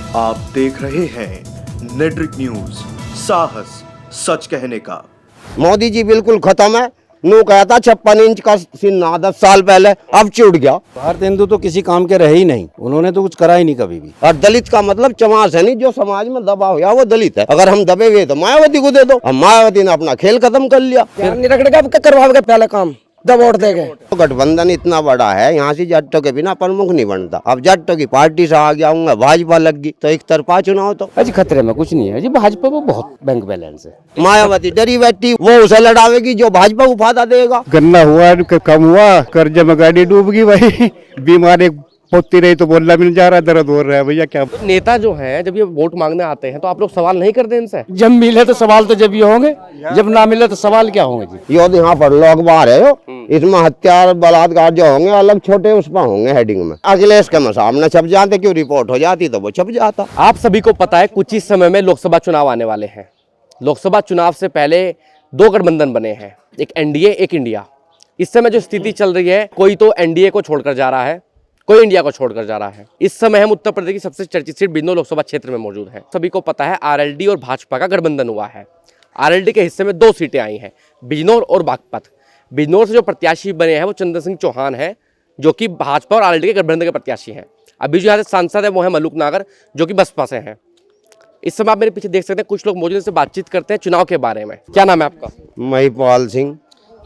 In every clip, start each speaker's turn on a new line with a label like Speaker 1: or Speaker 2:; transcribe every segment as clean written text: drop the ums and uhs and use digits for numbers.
Speaker 1: आप देख रहे हैं नेट्रिक न्यूज, साहस सच कहने का।
Speaker 2: मोदी जी बिल्कुल खत्म है। नू कहा था 56 इंच का सिन्हा 10 साल पहले, अब चिड़ गया।
Speaker 3: भारत हिंदू तो किसी काम के रहे ही नहीं, उन्होंने तो कुछ करा ही नहीं कभी भी।
Speaker 2: और दलित का मतलब चमास है नहीं, जो समाज में दबा हुआ वो दलित है। अगर हम दबे हुए तो मायावती को दे दो। अब मायावती ने अपना खेल खत्म कर लिया।
Speaker 4: नहीं रखने का करवाओगे पहले काम, जब वोट देंगे।
Speaker 2: तो गठबंधन इतना बड़ा है, यहाँ से जट्टों के बिना प्रमुख नहीं बनता। अब जट्टों की पार्टी से आ गया हूँ, भाजपा लग गई तो एक तरफा चुनाव। तो
Speaker 3: अजी खतरे में कुछ नहीं है जी, भाजपा में बहुत बैंक बैलेंस है।
Speaker 2: मायावती डरी बैठी, वो उसे लड़ावेगी जो भाजपा को फायदा देगा।
Speaker 5: गन्ना हुआ कम हुआ, कर्जे में गाड़ी डूब गई भाई। बीमार एक पोती रही तो बोलना मिल जा रहा, दर्द हो रहा है भैया क्या।
Speaker 6: नेता जो है जब ये वोट मांगने आते हैं तो आप लोग सवाल नहीं करते इनसे?
Speaker 3: जब मिले तो सवाल तो जब ये होंगे, जब ना मिले तो सवाल क्या होंगे जी।
Speaker 2: यो यहाँ पर लोग बाहर है, इसमें हत्यार बलात्कार जो होंगे अलग छोटे उस पर होंगे हेडिंग में। अखिलेश के सामने छप जाते, क्यों रिपोर्ट हो जाती तो वो छप जाता।
Speaker 6: आप सभी को पता है कुछ ही समय में लोकसभा चुनाव आने वाले हैं। लोकसभा चुनाव से पहले दो गठबंधन बने हैं, एक एनडीए एक इंडिया। इस समय जो स्थिति चल रही है, कोई तो एनडीए को छोड़कर जा रहा है, कोई इंडिया को छोड़कर जा रहा है। इस समय हम उत्तर प्रदेश की सबसे चर्चित सीट बिजनौर लोकसभा क्षेत्र में मौजूद है। सभी को पता है आरएलडी और भाजपा का गठबंधन हुआ है। आरएलडी के हिस्से में 2 सीटें आई हैं, बिजनौर और बागपत। बिजनौर से जो प्रत्याशी बने हैं वो चंद्र सिंह चौहान है, जो कि भाजपा और आरएलडी के गठबंधन के प्रत्याशी हैं। अभी जो यहाँ से सांसद है वो है मलूक नागर, जो कि बसपा से हैं। इस समय आप मेरे पीछे देख सकते हैं कुछ लोग मौजूद से बातचीत करते हैं चुनाव के बारे में। क्या नाम है आपका?
Speaker 2: महिपाल सिंह।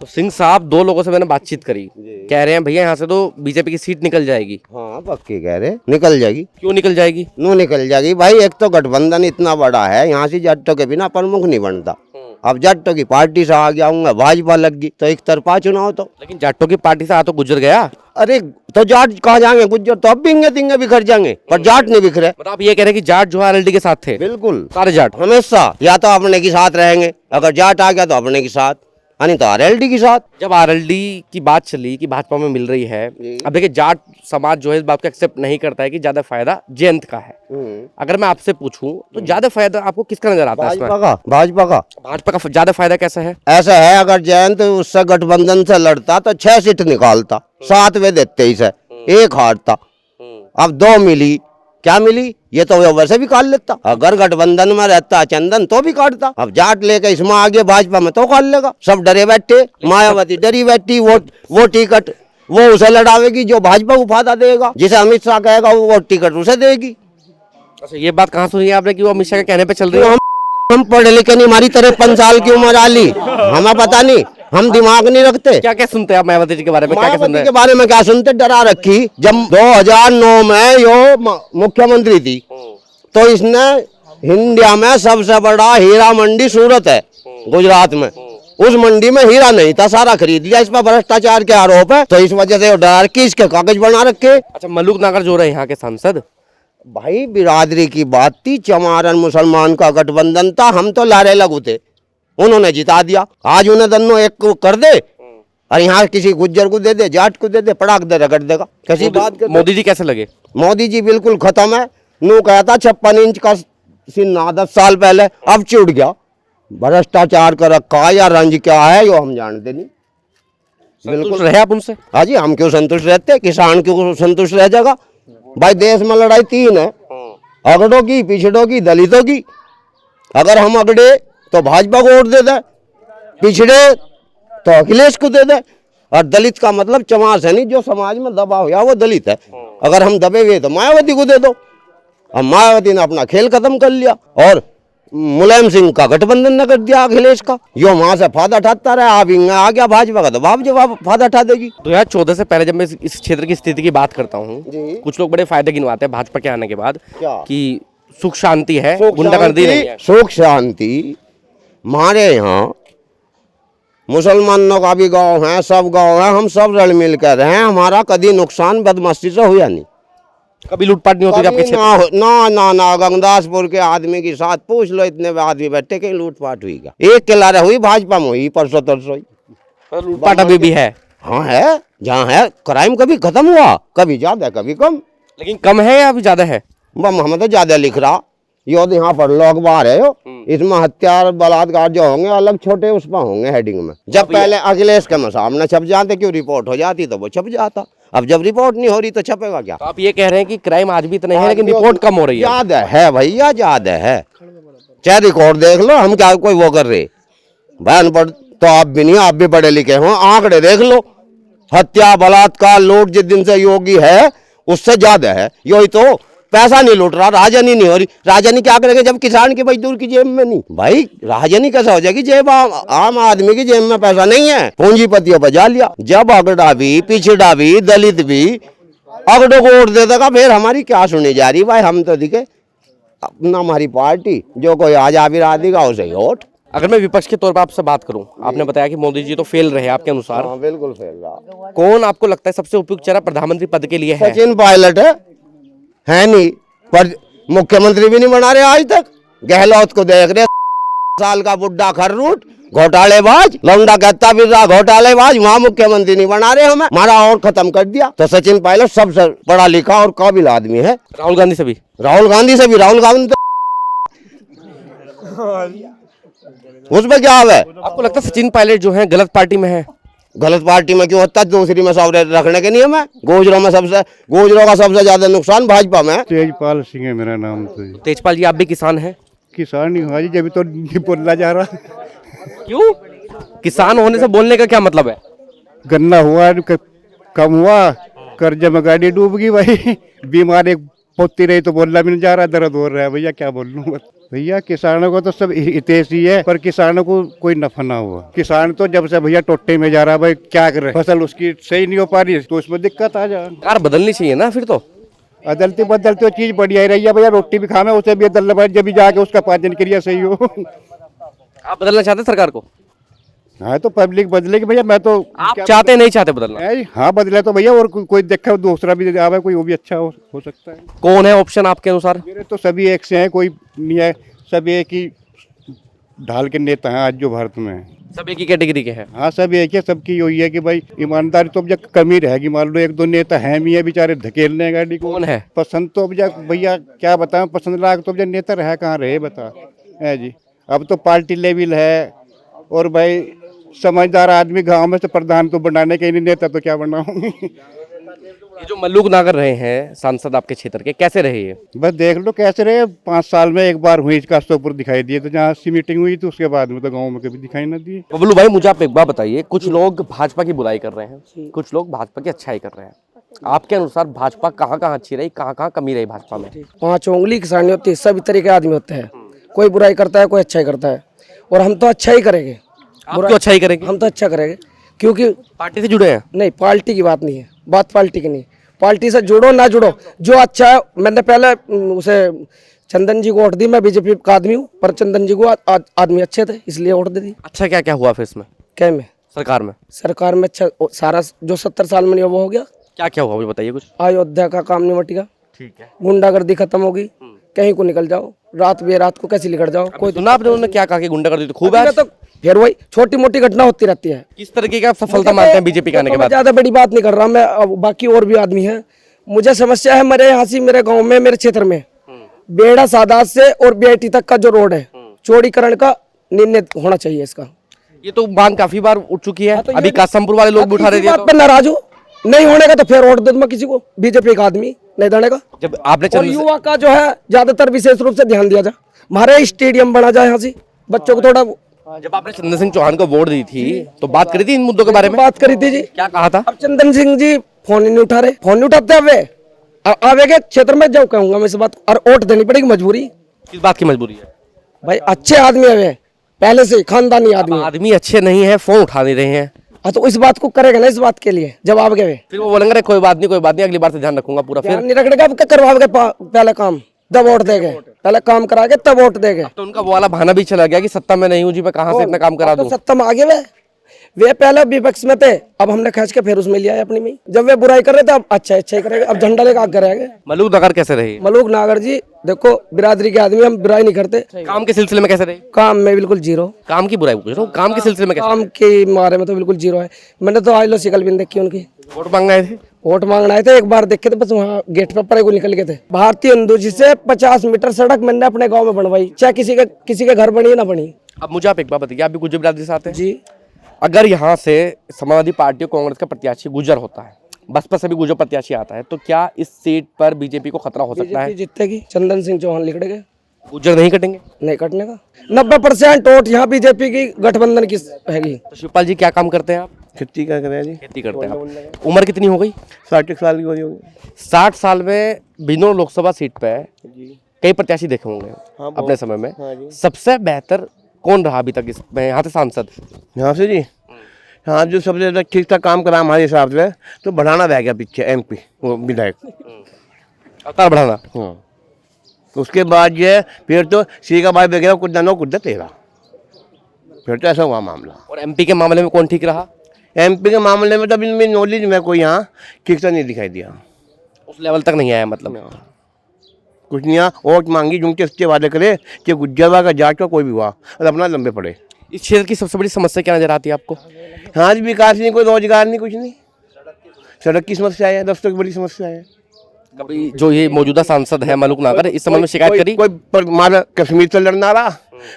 Speaker 6: तो सिंह साहब, 2 लोगों से मैंने बातचीत करी, कह रहे हैं भैया यहाँ से तो बीजेपी की सीट निकल जाएगी।
Speaker 2: हाँ पक्की कह रहे, निकल जाएगी।
Speaker 6: क्यों निकल जाएगी?
Speaker 2: नू निकल जाएगी भाई, एक तो गठबंधन इतना बड़ा है, यहाँ से जट्टों के बिना प्रमुख नहीं बनता। अब जट्टों की पार्टी से आ गया हूँ, भाजपा लग गई तो एक तरफा चुनाव। तो
Speaker 6: लेकिन जाटों की पार्टी से आ तो गुजर गया।
Speaker 2: अरे तो जाट कहाँ जाएंगे, गुज्जर तो अब बिंगे तिंगे बिखर जाएंगे, पर जाट नहीं बिखरे।
Speaker 6: मतलब आप ये कह रहे हैं कि जाट जो है आरएलडी के साथ थे?
Speaker 2: बिल्कुल,
Speaker 6: सारे जाट
Speaker 2: हमेशा या तो अपने के साथ रहेंगे, अगर जाट आ गया तो अपने के साथ, यानी तो आरएलडी के साथ।
Speaker 6: जब आरएलडी की बात चली कि भाजपा में मिल रही है, अब देखिए जाट समाज जो है इस बात को एक्सेप्ट नहीं करता है कि ज्यादा फायदा जयंत का है। अगर मैं आपसे पूछूं तो ज्यादा फायदा आपको किसका नजर आता है?
Speaker 2: भाजपा का।
Speaker 6: भाजपा का ज्यादा फायदा कैसा है?
Speaker 2: ऐसा है, अगर जयंत उससे गठबंधन से लड़ता तो 6 सीट निकालता, 7 वे देते इसे, 1 हारता। अब 2 मिली, क्या मिली? ये तो वैसे भी काट लेता। अगर गठबंधन में रहता चंदन तो भी काटता। अब जाट लेके इसमें आगे भाजपा में तो काट लेगा। सब डरे बैठे, मायावती डरी बैठी, वो टिकट वो उसे लड़ावेगी जो भाजपा को फायदा देगा। जिसे अमित शाह कहेगा वो टिकट उसे देगी।
Speaker 6: अच्छा, ये बात कहाँ सुनी आपने कि वो अमित शाह के कहने पे चल रही है?
Speaker 2: हम पढ़े लिखे नहीं, हमारी 53 साल की उम्र आली, हमें पता नहीं, हम दिमाग नहीं रखते।
Speaker 6: क्या क्या सुनते हैं आप मायावती जी के बारे में? क्या क्या सुन रहे
Speaker 2: मायावती
Speaker 6: हैं?
Speaker 2: के बारे में क्या सुनते? डरा रखी। जब 2009 में यो मुख्यमंत्री थी तो इसने इंडिया में सबसे बड़ा हीरा मंडी सूरत है गुजरात में, उस मंडी में हीरा नहीं था, सारा खरीद लिया। इस पर भ्रष्टाचार के आरोप है, तो इस वजह से डरा रखी, इसके कागज बना रखे।
Speaker 6: अच्छा, मलूक नागर जो रहे यहाँ के सांसद,
Speaker 2: भाई बिरादरी की बात थी, चमारन मुसलमान का गठबंधन था, हम तो लारे लगू थे, उन्होंने जिता दिया। आज उन्हें दोनों एक को कर दे और यहाँ किसी गुज्जर को दे दे, जाट को दे दे, पड़ाक दे रगड़ देगा। कैसी बात कर?
Speaker 6: मोदी जी कैसे लगे?
Speaker 2: मोदी जी बिल्कुल खत्म है। नू कहा था 56 इंच का सिन्हा 10 साल पहले, अब चिड़ गया। भ्रष्टाचार कर रखा या रंज क्या है यो हम जानते नहीं।
Speaker 6: बिल्कुल रहे आप उनसे?
Speaker 2: हाँ जी, हम क्यों संतुष्ट रहते, किसान क्यों संतुष्ट रह जाएगा भाई। देश में लड़ाई 3 है, अगड़ों की, पिछड़ों की, दलितों की। अगर हम अगड़े तो भाजपा को वोट दे दे, पिछड़े तो अखिलेश को दे दे। और दलित का मतलब चमास है नहीं, जो समाज में दबा हुआ वो दलित है। अगर हम दबे हुए तो मायावती को दे दो। अब मायावती ने अपना खेल खत्म कर लिया और मुलायम सिंह का गठबंधन न कर दिया अखिलेश का। यो वहां से फायदा उठाता रहा, अब आ गया भाजपा का तो भाजपा फायदा उठा देगी।
Speaker 6: 2014 से पहले जब मैं इस क्षेत्र की स्थिति की बात करता हूँ, कुछ लोग बड़े फायदे गिनवाते हैं भाजपा के आने के बाद कि सुख शांति है, गुंडागर्दी नहीं है।
Speaker 2: सुख शांति हमारे यहाँ मुसलमानों का भी गांव है, सब गांव है, हम सब रल मिल कर रहे हैं। हमारा कभी नुकसान बदमाशी से हुआ नहीं,
Speaker 6: कभी लूटपाट नहीं होती आपके क्षेत्र?
Speaker 2: ना गंगदासपुर के आदमी के साथ पूछ लो, इतने आदमी बैठे कहीं लूटपाट हुई क्या? एक के लारे हुई, भाजपा में हुई, परसों तरसों हुई।
Speaker 6: लूटपाट अभी भी है?
Speaker 2: हाँ है, जहाँ है क्राइम कभी खत्म हुआ, कभी ज्यादा कभी कम।
Speaker 6: लेकिन कम है या अभी ज्यादा है?
Speaker 2: हमें तो ज्यादा लिख रहा। यो यहाँ पर लोग बाहर है, यो इसमें हत्यार बलात्कार जो होंगे अलग छोटे उस पर होंगे हेडिंग में। जब पहले अखिलेश के सामने छप जाते, क्यों रिपोर्ट हो जाती तो वो छप जाता। अब जब रिपोर्ट नहीं हो रही तो छपेगा क्या?
Speaker 6: तो आप ये कह रहे हैं कि क्राइम आज भी इतने हैं लेकिन रिपोर्ट कम हो रही है।
Speaker 2: ज्यादा है भैया, ज्यादा है। चाहे रिकॉर्ड देख लो, हम क्या कोई वो कर रहे भाई? अनपढ़ तो आप भी नहीं, आप भी पढ़े लिखे हो, आंकड़े देख लो। हत्या, बलात्कार, लूट जिस दिन से योगी है उससे ज्यादा है। यही तो पैसा नहीं लूट रहा, राजनी नहीं हो रही। राजनी क्या करेंगे जब किसान के मजदूर की जेब में नहीं? भाई राजनी कैसा हो जाएगी? जेब आम आदमी की जेब में पैसा नहीं है, पूंजीपतियों पर जा लिया। जब अगड़ा भी, पिछड़ा भी, दलित भी अगड़ों को वोट दे देगा, फिर हमारी क्या सुनी जा रही? भाई हम तो दिखे अपना, हमारी पार्टी जो कोई आज आविरा देगा उसे ही वोट।
Speaker 6: अगर मैं विपक्ष के तौर पर आपसे बात करूं, आपने बताया कि मोदी जी तो फेल रहे आपके अनुसार।
Speaker 2: हाँ बिल्कुल फेल रहा।
Speaker 6: कौन आपको लगता है सबसे उपयुक्त चेहरा प्रधानमंत्री पद के लिए है?
Speaker 2: सचिन पायलट है नहीं, पर मुख्यमंत्री भी नहीं बना रहे आज तक। गहलोत को देख रहे, साल का बुढ़ा खर्रूट, घोटालेबाज, लौंडा कहता भी रहा घोटालेबाज, वहाँ मुख्यमंत्री नहीं बना रहे हमें, हमारा और खत्म कर दिया। तो सचिन पायलट सबसे पढ़ा लिखा और काबिल आदमी है।
Speaker 6: राहुल गांधी से भी?
Speaker 2: राहुल गांधी तो उसमें क्या है?
Speaker 6: आपको लगता है सचिन पायलट जो है गलत पार्टी में है?
Speaker 2: गलत पार्टी में क्यों होता है? दूसरी में सब रखने के नियम है। गोजरों का सबसे ज्यादा नुकसान भाजपा में है।
Speaker 5: तेजपाल सिंह है मेरा नाम। तो
Speaker 6: तेजपाल जी, आप भी किसान हैं?
Speaker 5: किसान नहीं हुआ जी, जब तो नहीं बोलना जा रहा।
Speaker 6: क्यों? किसान होने से बोलने का क्या मतलब है?
Speaker 5: गन्ना हुआ कम हुआ, कर्ज में गाड़ी डूब गई भाई, बीमार एक पोती रही तो बोलना भी नहीं जा रहा, दर्द हो रहा है भैया, क्या बोल लूँ भैया। किसानों को तो सब हितैषी ही है, पर किसानों को कोई नफा ना हुआ। किसान तो जब से भैया टोटे में जा रहा है, भाई क्या करे, फसल उसकी सही नहीं हो पा रही तो उसमें दिक्कत आ जाए।
Speaker 6: सरकार बदलनी चाहिए ना फिर तो।
Speaker 5: अदलते बदलते चीज बढ़िया ही रही है भैया, रोटी भी खावे उसे भी अदल भाई, जब भी जाके उसका पाचन क्रिया सही हो।
Speaker 6: आप बदलना चाहते हैं सरकार को?
Speaker 5: हाँ तो पब्लिक बदलेगी भैया, मैं तो
Speaker 6: आप चाहते नहीं चाहते बदलना?
Speaker 5: हाँ बदले तो भैया, और कोई देखा दूसरा भी आवे कोई, वो भी अच्छा हो सकता है।
Speaker 6: कौन है ऑप्शन आपके अनुसार?
Speaker 5: मेरे तो सभी एक से हैं, कोई नहीं है, सब एक ही ढाल के नेता हैं आज जो भारत में है।
Speaker 6: सब एक ही कैटेगरी के हैं?
Speaker 5: हाँ सब एक है, सबकी यही है कि भाई ईमानदारी तो अब जब कमी रहेगी। मान लो एक दो नेता हैं भी है बेचारे, धकेलने हैं गाड़ी को।
Speaker 6: कौन है?
Speaker 5: पसंद तो अब जब भैया क्या बताएं, पसंद लाग तो अब जब नेता रहा कहाँ रहे बता है जी। अब तो पार्टी लेवल है, और भाई समझदार आदमी गांव में से प्रधान तो बनाने के नहीं, नेता तो क्या बनाऊंगी।
Speaker 6: ये जो मल्लुक नागर रहे हैं सांसद आपके क्षेत्र के, कैसे रहे ये?
Speaker 5: बस देख लो कैसे रहे। 5 साल में एक बार हुई इसका कास्तोपुर दिखाई दिए, तो जहाँ सी मीटिंग हुई तो उसके बाद में तो गाँव में कभी दिखाई ना दिए।
Speaker 6: बबलू भाई, मुझे आप एक बात बताइए, कुछ लोग भाजपा की बुराई कर रहे हैं, कुछ लोग भाजपा की अच्छाई कर रहे हैं। आपके अनुसार भाजपा कहाँ कहाँ अच्छी रही, कहाँ कहाँ कमी रही भाजपा में?
Speaker 4: 5 उंगली किसान होती है, सभी तरीके के आदमी होते हैं। कोई बुराई करता है, कोई अच्छाई करता है, और हम तो अच्छा ही करेंगे।
Speaker 6: आप तो अच्छा ही करेंगे?
Speaker 4: हम तो अच्छा करेंगे, क्योंकि
Speaker 6: पार्टी से जुड़े हैं?
Speaker 4: नहीं, पार्टी की बात नहीं है, बात पार्टी की नहीं। पार्टी से जुड़ो ना जुड़ो, जो अच्छा है। मैंने पहले उसे चंदन जी को वोट दी, मैं बीजेपी का आदमी हूँ, पर चंदन जी को आदमी अच्छे थे इसलिए वोट दे दी।
Speaker 6: अच्छा क्या क्या हुआ फिर इसमें?
Speaker 4: क्या में?
Speaker 6: सरकार में?
Speaker 4: सरकार में अच्छा सारा जो 70 साल में नहीं हुआ वो हो गया।
Speaker 6: क्या क्या हुआ मुझे बताइए कुछ।
Speaker 4: अयोध्या का काम नहीं मटेगा,
Speaker 6: ठीक है।
Speaker 4: गुंडागर्दी खत्म होगी, कहीं को निकल जाओ, रात बेरात को कैसे निकल जाओ, कोई
Speaker 6: सुना आपने उन्होंने क्या कहा कि गुंडागर्दी तो खूब है?
Speaker 4: तो फिर वही छोटी मोटी घटना होती रहती है।
Speaker 6: किस तरीके की आप सफलता मानते हैं बीजेपी के आने के बाद?
Speaker 4: ज्यादा बड़ी बात नहीं कर रहा मैं, अब बाकी और भी आदमी हैं। मुझे समस्या है मेरे यहाँ से, मेरे गांव में, मेरे क्षेत्र में बेड़ा सादात से और बेटी तक का जो रोड है, चौड़ीकरण का निर्णय होना चाहिए इसका।
Speaker 6: ये तो मांग काफी बार उठ चुकी है, अभी कासमपुर वाले लोग भी उठा रहे थे।
Speaker 4: बात पर नाराज हो, नहीं होने का तो फिर वोट दे दूंगा किसी को, बीजेपी का आदमी नहीं देने का।
Speaker 6: जब आपने
Speaker 4: और युवा का जो है ज्यादातर विशेष रूप से ध्यान दिया जाए, हमारे स्टेडियम बना जाए यहाँ से, बच्चों को थोड़ा।
Speaker 6: जब आपने चंदन सिंह चौहान को वोट दी थी तो बात करी थी इन मुद्दों के बारे में?
Speaker 4: बात करी थी जी।
Speaker 6: क्या कहा था?
Speaker 4: अब चंदन सिंह जी फोन ही नहीं उठा रहे, फोन नहीं उठाते वे। आवेगे क्षेत्र में जाओ कहूंगा मैं इस बात, और वोट देनी पड़ेगी मजबूरी।
Speaker 6: किस बात की मजबूरी है?
Speaker 4: भाई अच्छे आदमी है वे, पहले से खानदानी आदमी है।
Speaker 6: आदमी अच्छे नहीं है, फोन उठा नहीं रहे हैं।
Speaker 4: हाँ तो इस बात को करेगा ना, इस बात के लिए जवाब गए
Speaker 6: फिर वो बोलेंगे अरे कोई बात नहीं, अगली बार से ध्यान रखूंगा पूरा। फिर
Speaker 4: नहीं रखेगा, करवाओगे पहले काम, तब वोट देंगे, पहले काम करागे तब वोट देंगे।
Speaker 6: तो उनका वो वाला बहाना भी चला गया कि सत्ता में नहीं हूँ जी, मैं कहाँ से इतना काम करा दूं।
Speaker 4: सत्ता में आगे वे पहले विपक्ष में थे, अब हमने खींच के फिर उसमें लिया है अपनी में। जब वे बुराई कर रहे थे अब अच्छा ही करेंगे, अब झंडा लेकर आगे रहेंगे।
Speaker 6: मलूक नगर कैसे रही?
Speaker 4: मलूक नागर जी देखो, बिरादरी के आदमी, हम बुराई नहीं करते।
Speaker 6: काम के सिलसिले में कैसे रही?
Speaker 4: काम में बिल्कुल जीरो।
Speaker 6: काम की बुराई पूछ रहा हूँ, काम के सिलसिले में कैसे?
Speaker 4: काम के मारे में तो बिल्कुल जीरो है। मैंने तो आज लो शिकल भी नहीं देखी उनकी।
Speaker 6: वोट मांगने आए थे?
Speaker 4: वोट मांगना आए थे, एक बार देखे थे बस, वहाँ गेट पे परे को निकल गए थे। भारतीय हिंदू जी से 50 मीटर सड़क मैंने अपने गाँव में बनवाई, चाहे किसी के घर बनी ना बनी।
Speaker 6: अब मुझे आप एक बात बताइए, आप भी गुज्जर बिरादरी से आते हैं
Speaker 4: जी।
Speaker 6: अगर यहाँ से समाजवादी पार्टी और कांग्रेस का प्रत्याशी गुजर होता है, बसपा से भी गुजर प्रत्याशी आता है, तो क्या इस सीट पर बीजेपी को खतरा हो सकता है?
Speaker 4: बीजेपी जीतेगी, चंदन सिंह चौहान लिख गए,
Speaker 6: गुजर नहीं कटेंगे?
Speaker 4: नहीं कटने का। 90% वोट यहाँ बीजेपी की गठबंधन की हैगी।
Speaker 6: तो शिवपाल जी क्या काम करते हैं आप?
Speaker 5: खेती क्या करें जी,
Speaker 6: खेती करते हैं आप। उम्र कितनी हो गई?
Speaker 5: 60 साल की हो रही होगी।
Speaker 6: 60 साल में बिजनौर लोकसभा सीट पे कई प्रत्याशी देखे होंगे अपने समय में, सबसे बेहतर कौन रहा अभी तक इसमें यहाँ से सांसद?
Speaker 2: यहाँ से जी, हाँ जो सबसे ज़्यादा ठीक ठाक काम करा हमारे हिसाब से तो बढ़ाना रह गया पीछे, MP वो विधायक।
Speaker 6: अवतार बढ़ाना।
Speaker 2: हाँ, उसके बाद ये फिर तो सी का भाई वगैरह कुछ दानो कुछ तेरा, फिर तो ऐसा हुआ मामला।
Speaker 6: और MP के मामले में कौन ठीक रहा?
Speaker 2: MP के मामले में तो अभी मेरी नॉलेज में कोई यहाँ ठीक से नहीं दिखाई दिया,
Speaker 6: उस लेवल तक नहीं आया मतलब।
Speaker 2: कुछ नहीं यहाँ वोट मांगी झूठे सच्चे वादे करे कि गुज्जरवा का जाट का कोई भी हुआ और अपना लंबे पड़े।
Speaker 6: इस क्षेत्र की सबसे बड़ी समस्या क्या नजर आती है आपको?
Speaker 2: हाँ जी, विकास नहीं, कोई रोजगार नहीं, कुछ नहीं, सड़क की समस्या है, रास्तों की बड़ी समस्या है।
Speaker 6: कभी जो ये मौजूदा सांसद है मलूक नागर, इस संबंध में शिकायत करी?
Speaker 2: कोई पर हमारा कश्मीर से लड़ना रहा,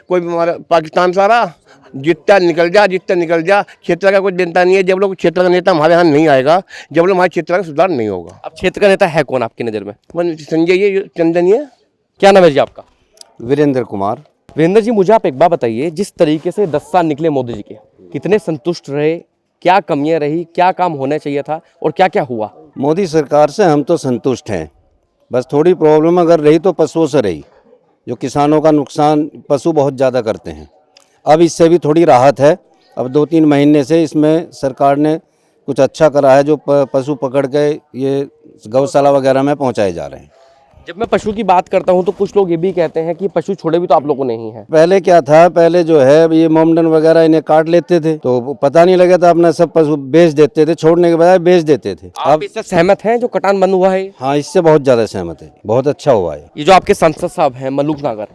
Speaker 2: कोई हमारा पाकिस्तान से आ रहा, जितना निकल जा, क्षेत्र का कोई देता नहीं है। जब लोग क्षेत्र का नेता हमारे यहाँ नहीं आएगा, जब लोग हमारे क्षेत्र का सुधार नहीं होगा।
Speaker 6: अब क्षेत्र का नेता है कौन आपकी नज़र में?
Speaker 2: संजय ये चंदन है।
Speaker 6: क्या नाम है जी आपका?
Speaker 7: वीरेंद्र कुमार।
Speaker 6: वीरेंद्र जी, मुझे आप एक बात बताइए, जिस तरीके से 10 साल निकले मोदी जी के, कितने संतुष्ट रहे, क्या कमियां रही, क्या काम होना चाहिए था और क्या क्या हुआ?
Speaker 7: मोदी सरकार से हम तो संतुष्ट हैं, बस थोड़ी प्रॉब्लम अगर रही तो पशुओं से रही। जो किसानों का नुकसान पशु बहुत ज़्यादा करते हैं, अब इससे भी थोड़ी राहत है। अब 2-3 महीने से इसमें सरकार ने कुछ अच्छा करा है, जो पशु पकड़ के ये गौशाला वगैरह में पहुंचाए जा रहे हैं।
Speaker 6: जब मैं पशु की बात करता हूं तो कुछ लोग ये भी कहते हैं कि पशु छोड़े भी तो आप लोगों ने ही है।
Speaker 7: पहले क्या था, पहले जो है ये मोमडन वगैरह इन्हें काट लेते थे तो पता नहीं लगा था, अपना सब पशु बेच देते थे, छोड़ने के बजाय बेच देते थे।
Speaker 6: आप इससे सहमत हैं जो कटान बंद हुआ है?
Speaker 7: हाँ, इससे बहुत ज़्यादा सहमत है, बहुत अच्छा हुआ है।
Speaker 6: ये जो आपके सांसद साहब हैं मलूक नागर,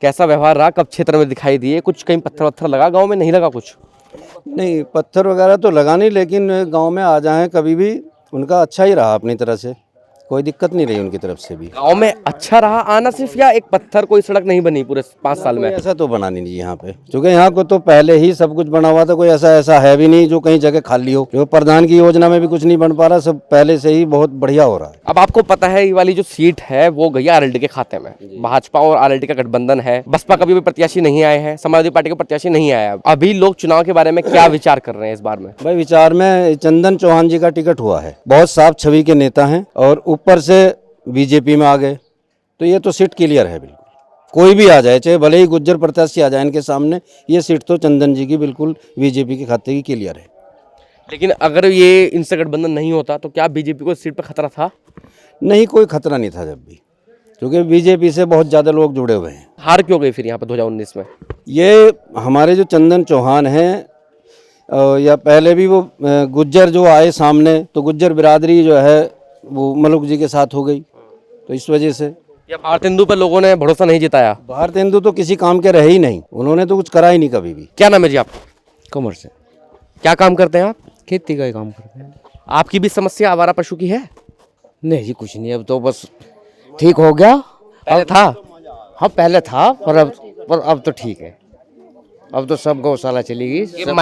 Speaker 6: कैसा व्यवहार रहा? कब क्षेत्र में दिखाई दिए? कुछ कहीं पत्थर वत्थर लगा गाँव में? नहीं लगा कुछ?
Speaker 7: नहीं, पत्थर वगैरह तो लगा नहीं, लेकिन गांव में आ जाएं कभी भी उनका अच्छा ही रहा अपनी तरह से, कोई दिक्कत नहीं रही उनकी तरफ से भी।
Speaker 6: गाँव में अच्छा रहा आना सिर्फ, या एक पत्थर कोई सड़क नहीं बनी पूरे 5 साल में?
Speaker 7: ऐसा तो बना नहीं यहाँ पे, क्योंकि यहाँ को तो पहले ही सब कुछ बना हुआ था, कोई ऐसा है भी नहीं जो कहीं जगह खाली हो। जो प्रधान की योजना में भी कुछ नहीं बन पा रहा, सब पहले से ही बहुत बढ़िया हो रहा है।
Speaker 6: अब आपको पता है ये वाली जो सीट है वो गई आरएलडी के खाते में। भाजपा और आरएलडी का गठबंधन है, बसपा कभी भी प्रत्याशी नहीं आए हैं, समाजवादी पार्टी का प्रत्याशी नहीं आया। अभी लोग चुनाव के बारे में क्या विचार कर रहे हैं इस बार में?
Speaker 7: भाई, विचार में चंदन चौहान जी का टिकट हुआ है, बहुत साफ छवि के नेता हैं और ऊपर से बीजेपी में आ गए, तो ये तो सीट क्लियर है बिल्कुल। कोई भी आ जाए, चाहे भले ही गुज्जर प्रत्याशी आ जाए इनके सामने, ये सीट तो चंदन जी की बिल्कुल बीजेपी के खाते की क्लियर है।
Speaker 6: लेकिन अगर ये इनसे गठबंधन नहीं होता तो क्या बीजेपी को इस सीट पर खतरा था?
Speaker 7: नहीं, कोई खतरा नहीं था जब भी, क्योंकि बीजेपी से बहुत ज़्यादा लोग जुड़े हुए हैं।
Speaker 6: हार क्यों गई फिर यहाँ पर 2019 में?
Speaker 7: ये हमारे जो चंदन चौहान हैं, या पहले भी वो गुज्जर जो आए सामने, तो गुज्जर बिरादरी जो है वो मलूक जी के साथ हो गई, तो इस वजह से।
Speaker 6: या भारतेंदु पर लोगों ने भरोसा नहीं जताया?
Speaker 7: भारतेंदु तो किसी काम के रहे ही नहीं, उन्होंने तो कुछ करा ही नहीं कभी भी।
Speaker 6: क्या नाम है जी आपका?
Speaker 8: कमर से।
Speaker 6: क्या काम करते हैं आप?
Speaker 8: खेती का ही काम करते हैं।
Speaker 6: आपकी भी समस्या आवारा पशु की है?
Speaker 8: नहीं जी, कुछ नहीं, अब तो बस ठीक हो गया।
Speaker 6: पहले था?
Speaker 8: हाँ, पहले था, पर अब तो ठीक है। अब तो सब गौशाला चली गई।
Speaker 6: ये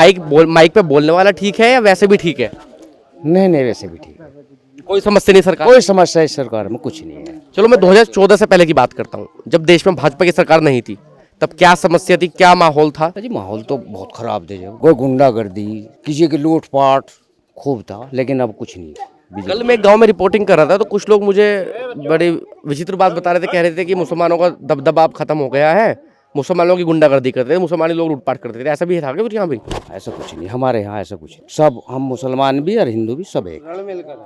Speaker 6: माइक पे बोलने वाला ठीक है या वैसे भी ठीक है?
Speaker 8: नहीं, वैसे भी ठीक है,
Speaker 6: कोई समस्या नहीं सरकार?
Speaker 8: कोई समस्या इस सरकार में कुछ नहीं है।
Speaker 6: चलो मैं 2014 से पहले की बात करता हूँ, जब देश में भाजपा की सरकार नहीं थी, तब क्या समस्या थी, क्या माहौल था?
Speaker 8: जी, माहौल तो बहुत खराब थे, जब कोई गुंडागर्दी, किसी की लूटपाट खूब था, लेकिन अब कुछ नहीं।
Speaker 6: कल मैं एक गांव में रिपोर्टिंग कर रहा था तो कुछ लोग मुझे बड़ी विचित्र बात बता रहे थे, कह रहे थे कि मुसलमानों का दबदबा अब खत्म हो गया है, मुसलमानों की गुंडागर्दी करते थे, मुसलमानी लोग लूटपाट करते थे। ऐसा भी था क्या कुछ यहाँ भी?
Speaker 8: ऐसा कुछ नहीं, हमारे यहाँ ऐसा कुछ नहीं। सब हम मुसलमान भी और हिंदू भी सब एक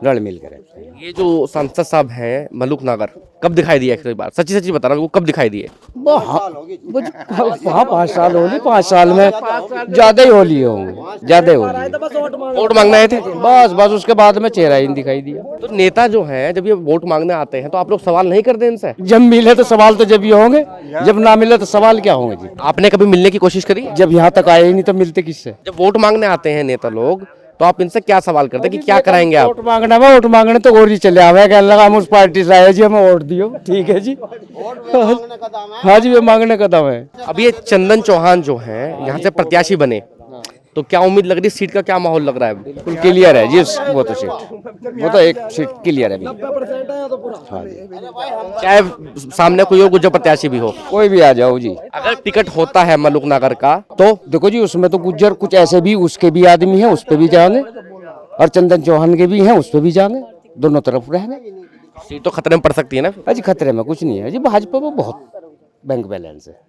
Speaker 8: रल मिल कर रहते हैं।
Speaker 6: ये जो सांसद साहब हैं मलूक नागर, कब दिखाई दिए एक बार? सच्ची सच्ची बता रहा हूँ, वो कब दिखाई दिए?
Speaker 8: हाँ, 5 साल होली, 5 साल में ज्यादा ही होली होंगे, ज्यादा ही होली।
Speaker 6: वोट मांगने आए थे?
Speaker 8: बस उसके बाद में चेहरा ही नहीं दिखाई दिया।
Speaker 6: तो नेता जो है जब ये वोट मांगने आते हैं तो आप लोग सवाल नहीं करते इनसे?
Speaker 3: जब मिले तो सवाल तो जब ये होंगे, जब ना मिले तो सवाल क्या होंगे जी?
Speaker 6: आपने कभी मिलने की कोशिश करी?
Speaker 3: जब यहाँ तक आए ही नहीं तो मिलते किससे?
Speaker 6: जब वोट मांगने आते हैं नेता लोग तो आप इनसे क्या सवाल करते हैं कि क्या कराएंगे आप?
Speaker 3: वोट मांगने तो और ही चले आवे, कहने लगा हम उस पार्टी से आए जी, हमें वोट दियो। ठीक है जी, हाँ जी, वो मांगने का दाम है।
Speaker 6: अब ये चंदन चौहान जो हैं यहाँ से प्रत्याशी बने, तो क्या उम्मीद लग रही है, सीट का क्या माहौल लग रहा है?
Speaker 8: बिल्कुल क्लियर है जी। वो तो सीट, वो तो एक सीट क्लियर है अभी। हाँ जी,
Speaker 6: चाहे सामने कोई और गुज्जर प्रत्याशी भी हो,
Speaker 8: कोई भी आ जाओ जी।
Speaker 6: अगर टिकट होता है मलुक नगर का तो
Speaker 8: देखो जी, उसमें तो गुज्जर कुछ ऐसे भी उसके भी आदमी हैं, उस पे भी जाने, और चंदन चौहान के भी हैं, उस पे भी जाने, दोनों तरफ रहने।
Speaker 6: सीट तो खतरे में पड़ सकती है ना।
Speaker 8: अजी खतरे में कुछ नहीं है जी, भाजपा में बहुत बैंक बैलेंस है।